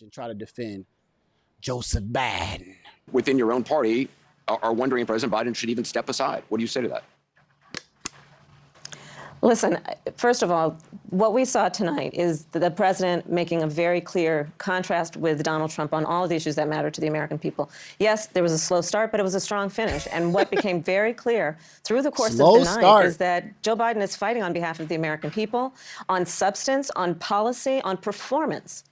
and try to defend Joseph Biden. Within your own party are wondering if President Biden should even step aside. What do you say to that? Listen, first of all, what we saw tonight is the president making a very clear contrast with Donald Trump on all of the issues that matter to the American people. Yes, there was a slow start, but it was a strong finish. And what became very clear through the course of the night is that Joe Biden is fighting on behalf of the American people, on substance, on policy, on performance.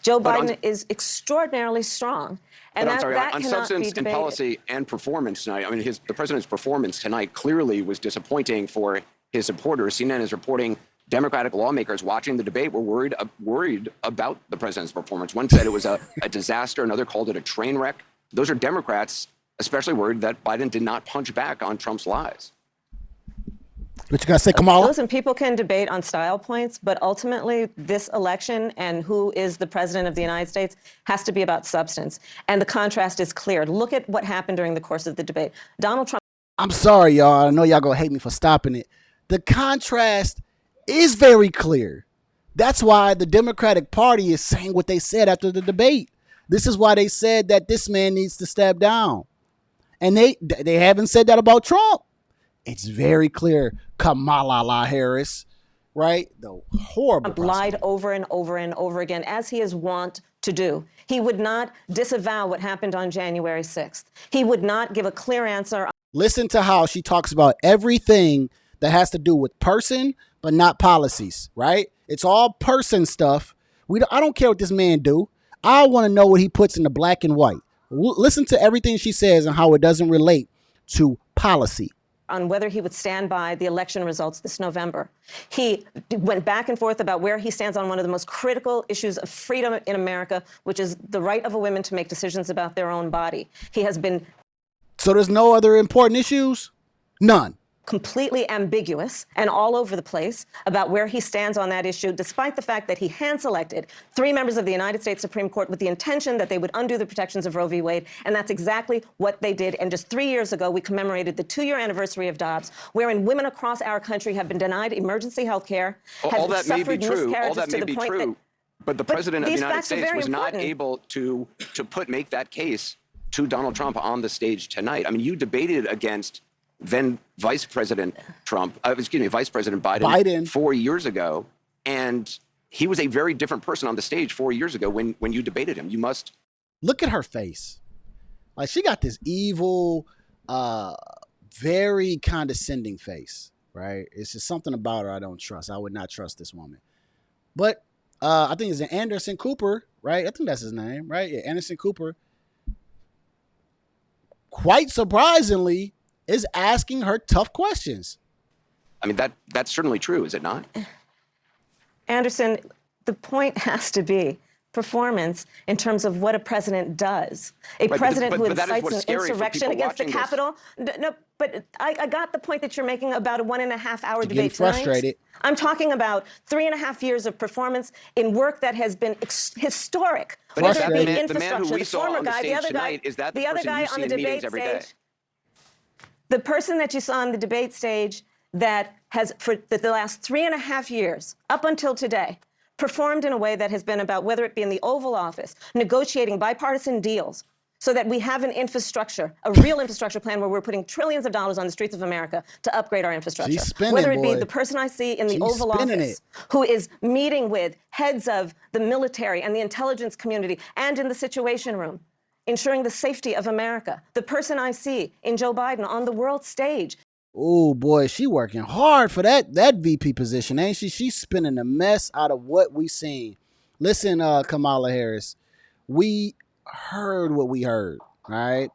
Joe Biden is extraordinarily strong. And I'm sorry, that on cannot substance be and debated. policy and performance tonight, I mean, the president's performance tonight clearly was disappointing for his supporters. CNN is reporting Democratic lawmakers watching the debate were worried about the president's performance. One said it was a disaster. Another called it a train wreck. Those are Democrats especially worried that Biden did not punch back on Trump's lies. What you got to say, Kamala? Listen, people can debate on style points, but ultimately this election and who is the president of the United States has to be about substance. And the contrast is clear. Look at what happened during the course of the debate. Donald Trump. I'm sorry, y'all. I know y'all going to hate me for stopping it. The contrast is very clear. That's why the Democratic Party is saying what they said after the debate. This is why they said that this man needs to step down. And they haven't said that about Trump. It's very clear. Kamala Harris, right? The horrible Trump lied over and over and over again, as he is wont to do. He would not disavow what happened on January 6th. He would not give a clear answer. Listen to how she talks about everything that has to do with person, but not policies, right? It's all person stuff. I don't care what this man do. I want to know what he puts in the black and white. Listen to everything she says and how it doesn't relate to policy. On whether he would stand by the election results this November. He went back and forth about where he stands on one of the most critical issues of freedom in America, which is the right of a woman to make decisions about their own body. He has been... So there's no other important issues? None. Completely ambiguous and all over the place about where he stands on that issue, despite the fact that he hand-selected 3 members of the United States Supreme Court with the intention that they would undo the protections of Roe v. Wade, and that's exactly what they did. And just 3 years ago, we commemorated the 2-year anniversary of Dobbs, wherein women across our country have been denied emergency health care, all that may be true. All that may be true. But the president of the United States was not able to make that case to Donald Trump on the stage tonight. I mean, you debated against then Vice President Vice President Biden 4 years ago. And he was a very different person on the stage 4 years ago when you debated him. You must look at her face. Like, she got this evil, very condescending face, right? It's just something about her I don't trust. I would not trust this woman. But I think it's Anderson Cooper, right? I think that's his name, right? Yeah, Anderson Cooper. Quite surprisingly, is asking her tough questions. I mean, that's certainly true, is it not? Anderson, the point has to be performance in terms of what a president does. A president who incites an insurrection against the Capitol. No, but I got the point that you're making about a 1.5-hour debate tonight. Frustrated. I'm talking about 3.5 years of performance in work that has been historic. But is that the man who we saw on the stage tonight, is that the person you see in meetings every day? The person that you saw on the debate stage that has, for the last 3.5 years, up until today, performed in a way that has been about, whether it be in the Oval Office, negotiating bipartisan deals so that we have an infrastructure, a real infrastructure plan where we're putting trillions of dollars on the streets of America to upgrade our infrastructure. Whether it be the person I see in the Oval Office who is meeting with heads of the military and the intelligence community and in the Situation Room, ensuring the safety of America. The person I see in Joe Biden on the world stage. Oh boy, she working hard for that VP position, ain't she? She's spinning the mess out of what we seen. Listen, Kamala Harris, we heard what we heard, all right?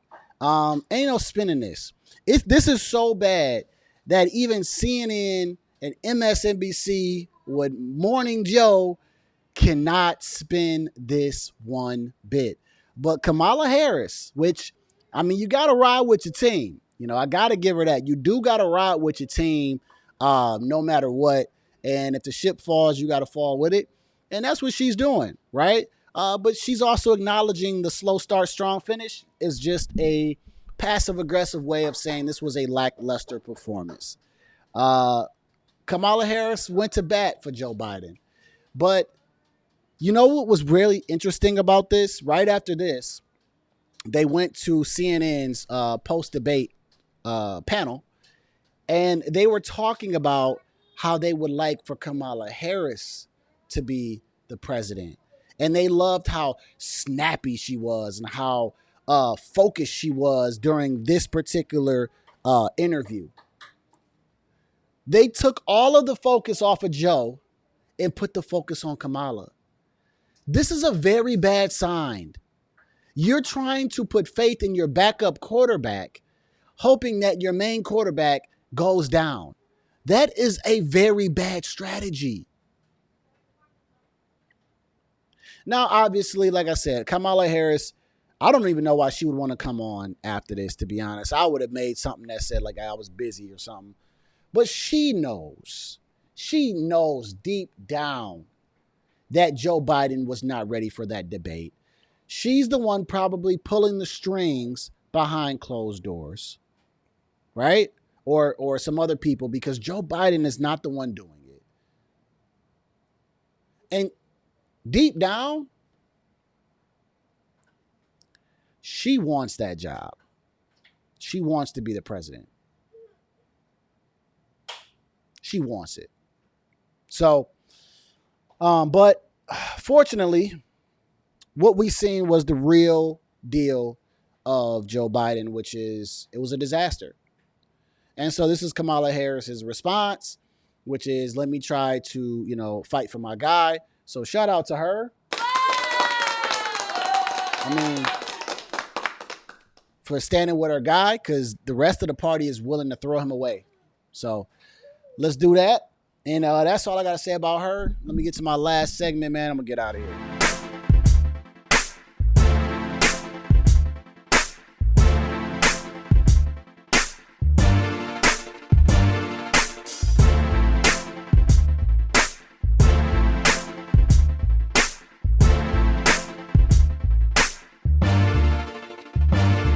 Ain't no spinning this. This is so bad that even CNN and MSNBC with Morning Joe cannot spin this one bit. But Kamala Harris, which, I mean, you got to ride with your team. You know, I got to give her that. You do got to ride with your team no matter what. And if the ship falls, you got to fall with it. And that's what she's doing, right? But she's also acknowledging the slow start, strong finish is just a passive-aggressive way of saying this was a lackluster performance. Kamala Harris went to bat for Joe Biden. But You know what was really interesting about this? Right after this, they went to CNN's post-debate panel, and they were talking about how they would like for Kamala Harris to be the president. And they loved how snappy she was and how focused she was during this particular interview. They took all of the focus off of Joe and put the focus on Kamala. This is a very bad sign. You're trying to put faith in your backup quarterback, hoping that your main quarterback goes down. That is a very bad strategy. Now, obviously, like I said, Kamala Harris, I don't even know why she would want to come on after this, to be honest. I would have made something that said like I was busy or something. But she knows deep down that Joe Biden was not ready for that debate. She's the one probably pulling the strings behind closed doors, right? Or some other people, because Joe Biden is not the one doing it. And deep down, she wants that job. She wants to be the president. She wants it. So, but fortunately, what we seen was the real deal of Joe Biden, which is it was a disaster. And so this is Kamala Harris's response, which is, let me try to, fight for my guy. So shout out to her. I mean, for standing with her guy, because the rest of the party is willing to throw him away. So let's do that. And that's all I got to say about her. Let me get to my last segment, man. I'm going to get out of here.